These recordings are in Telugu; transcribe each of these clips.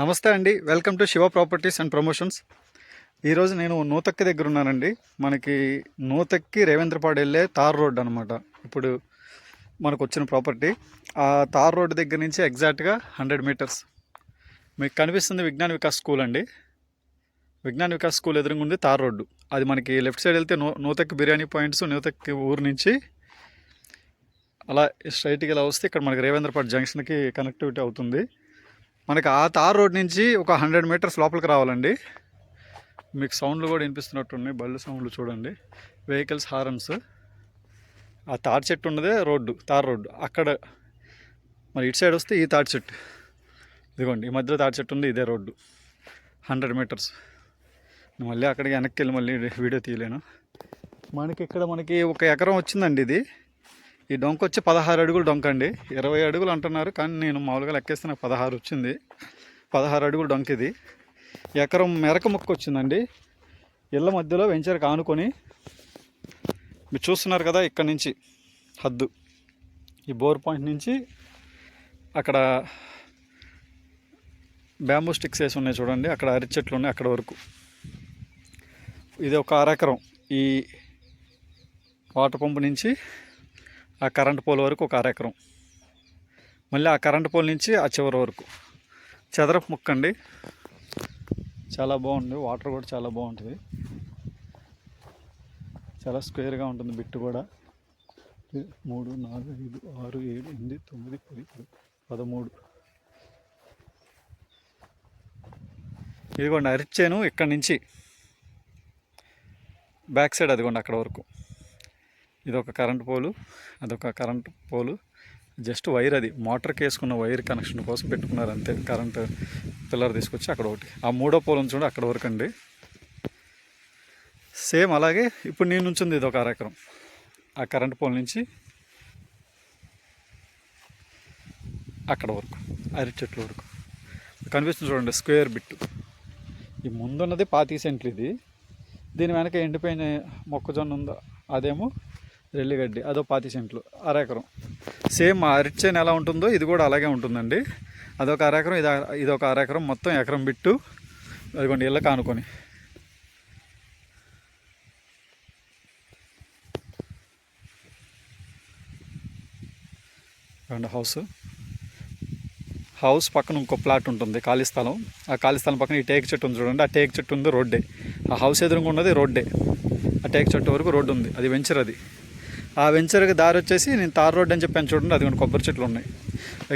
నమస్తే అండి, welcome to Shiva properties and promotions. ఈరోజు నేను నూతక్కి దగ్గర ఉన్నానండి. మనకి నూతక్కి రేవేంద్రపాడు వెళ్ళే తార్ రోడ్ అనమాట. ఇప్పుడు మనకు వచ్చిన ప్రాపర్టీ ఆ తార్ రోడ్ దగ్గర నుంచి ఎగ్జాక్ట్గా 100 మీటర్స్ మీకు కనిపిస్తుంది విజ్ఞాన్ వికాస్ స్కూల్ అండి. విజ్ఞాన్ వికాస్ స్కూల్ ఎదురుగుంది తార్ రోడ్డు. అది మనకి లెఫ్ట్ సైడ్ వెళ్తే నూతక్కి బిర్యానీ పాయింట్స్, నూతక్కి ఊరు నుంచి అలా స్ట్రైట్గా ఇలా వస్తే ఇక్కడ మనకి రేవేంద్రపాడు జంక్షన్కి కనెక్టివిటీ అవుతుంది. మనకి ఆ తార్ రోడ్ నుంచి ఒక 100 మీటర్స్ లోపలికి రావాలండి. మీకు సౌండ్లు కూడా వినిపిస్తున్నట్టున్నాయి, బళ్ళు సౌండ్లు చూడండి, వెహికల్స్ హారన్స్. ఆ తాటి చెట్టు ఉన్నదే రోడ్డు, తార్ రోడ్డు. అక్కడ మరి ఇటు సైడ్ వస్తే ఈ తాటి చెట్టు, ఇదిగోండి ఈ మధ్యలో తాటి చెట్టు ఉంది, ఇదే రోడ్డు. 100 మీటర్స్. మళ్ళీ అక్కడికి వెనక్కి వెళ్ళి మళ్ళీ వీడియో తీయలేను. మనకి ఇక్కడ ఒక ఎకరం వచ్చిందండి. ఇది ఈ డొంక వచ్చి 16 అడుగులు డొంక అండి. 20 అడుగులు అంటున్నారు, కానీ నేను మామూలుగా లెక్కేస్తే నాకు 16 వచ్చింది. 16 అడుగులు డొంక ఇది. ఎకరం మెరక ముక్క వచ్చిందండి. ఇళ్ళ మధ్యలో వెంచర్కి ఆనుకొని మీరు చూస్తున్నారు కదా, ఇక్కడ నుంచి హద్దు, ఈ బోర్ పాయింట్ నుంచి అక్కడ బ్యాంబూ స్టిక్స్ వేసి ఉన్నాయి చూడండి, అక్కడ అరటి చెట్లు ఉన్నాయి, అక్కడ వరకు. ఇది ఒక అరెకరం. ఈ వాటర్ పంపు నుంచి ఆ కరెంట్ పోల్ వరకు ఒక అరెకరం. మళ్ళీ ఆ కరెంట్ పోల్ నుంచి ఆ చివరి వరకు చదరపు ముక్క అండి. చాలా బాగుంది, వాటర్ కూడా చాలా బాగుంటుంది, చాలా స్క్వేర్గా ఉంటుంది. బిట్టు కూడా 3, 4, 5, 6, 7, 8, 9, 10, 13. ఇదిగోండి అరిచేను. ఇక్కడ నుంచి బ్యాక్ సైడ్ అదిగోండి అక్కడ వరకు. ఇదొక కరెంట్ పోలు, అదొక కరెంట్ పోలు. జస్ట్ వైర్, అది మోటార్కి వేసుకున్న వైర్ కనెక్షన్ కోసం పెట్టుకున్నారు అంతే. కరెంట్ పిల్లర్ తీసుకొచ్చి అక్కడ ఒకటి, ఆ మూడో పోల్ ఉంచుండి అక్కడ వరకు అండి. సేమ్ అలాగే ఇప్పుడు నేను ఉంచుంది ఇది ఒక అరెకరం. ఆ కరెంట్ పోల్ నుంచి అక్కడ వరకు అరటి చెట్ల వరకు కనిపిస్తుంది చూడండి, స్క్వేర్ బిట్టు. ఈ ముందున్నది 25 సెంట్లు. ఇది దీని వెనక ఎండిపోయిన మొక్కజొన్న ఉందో అదేమో రెల్లిగడ్డి, అదో 25 సెంట్లు, అరెకరం. సేమ్ ఆ అరటి చేను ఎలా ఉంటుందో ఇది కూడా అలాగే ఉంటుందండి. అదొక అరెకరం, ఇదొక అరెకరం, మొత్తం ఎకరం బిట్టు. అదిగోండి ఇళ్ళ కానుకొని. హౌస్ పక్కన ఇంకో ప్లాట్ ఉంటుంది, ఖాళీ స్థలం. ఆ ఖాళీ స్థలం పక్కన ఈ టేక్ చెట్టు ఉంది చూడండి, ఆ టేక్ చెట్టు ఉంది రోడ్డే. ఆ హౌస్ ఎదురుగా ఉన్నది రోడ్డే. ఆ టేక్ చెట్టు వరకు రోడ్డు ఉంది, అది వెంచర్. అది ఆ వెంచర్కి దారి వచ్చేసి నేను తార్ రోడ్ అని చెప్పాను చూడండి, అది కొన్ని కొబ్బరి చెట్లు ఉన్నాయి.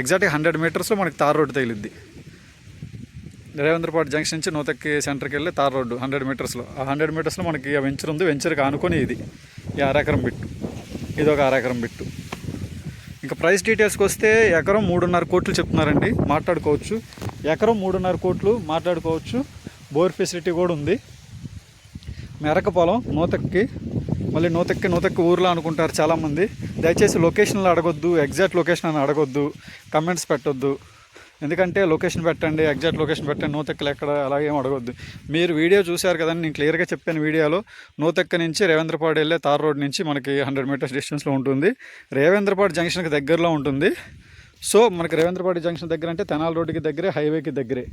ఎగ్జాక్ట్గా 100 మీటర్స్లో మనకి తార్ రోడ్డు తగిలిద్ది. రేవేంద్రపాడు జంక్షన్ నుంచి నూతక్కి సెంటర్కి వెళ్ళి తార్ రోడ్డు 100 మీటర్స్లో. ఆ 100 మీటర్స్లో మనకి ఆ వెంచర్ ఉంది. వెంచర్కి ఆనుకొని ఇది ఈ అరెకరం బిట్టు, ఇదొక అరెకరం బిట్టు. ఇంకా ప్రైస్ డీటెయిల్స్కి వస్తే ఎకరం 3.5 కోట్లు చెప్తున్నారండి, మాట్లాడుకోవచ్చు. ఎకరం 3.5 కోట్లు మాట్లాడుకోవచ్చు. బోర్ ఫెసిలిటీ కూడా ఉంది. మెరక పొలం నూతక్కి. మళ్ళీ నూతక్కి ఊర్లో అనుకుంటారు చాలామంది. దయచేసి లొకేషన్లు అడగొద్దు, ఎగ్జాక్ట్ లొకేషన్ అని అడగొద్దు, కమెంట్స్ పెట్టొద్దు. ఎందుకంటే లొకేషన్ పెట్టండి, ఎగ్జాక్ట్ లొకేషన్ పెట్టండి, నూతక్కిలు ఎక్కడ అలాగేం అడగొద్దు. మీరు వీడియో చూశారు కదండి, నేను క్లియర్గా చెప్పాను వీడియోలో. నూతక్కి నుంచి రేవేంద్రపాడు వెళ్ళే తార్ రోడ్ నుంచి మనకి 100 మీటర్స్ డిస్టెన్స్లో ఉంటుంది. రేవేంద్రపాడు జంక్షన్కి దగ్గరలో ఉంటుంది. సో మనకి రేవేంద్రపాడు జంక్షన్ దగ్గర అంటే తెనాలి రోడ్డుకి దగ్గరే, హైవేకి దగ్గరే.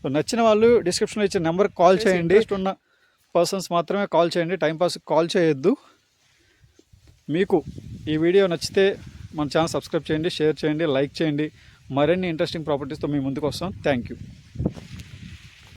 సో నచ్చిన వాళ్ళు డిస్క్రిప్షన్లో ఇచ్చే నెంబర్కి కాల్ చేయండి. ఉన్న పర్సన్స్ మాత్రమే కాల్ చేయండి, టైంపాస్ కాల్ చేయొద్దు. మీకు ఈ వీడియో నచ్చితే మన ఛానల్ సబ్స్క్రైబ్ చేయండి, షేర్ చేయండి, లైక్ చేయండి. మరిన్ని ఇంట్రెస్టింగ్ ప్రాపర్టీస్తో మీ ముందుకు వస్తాం. Thank you.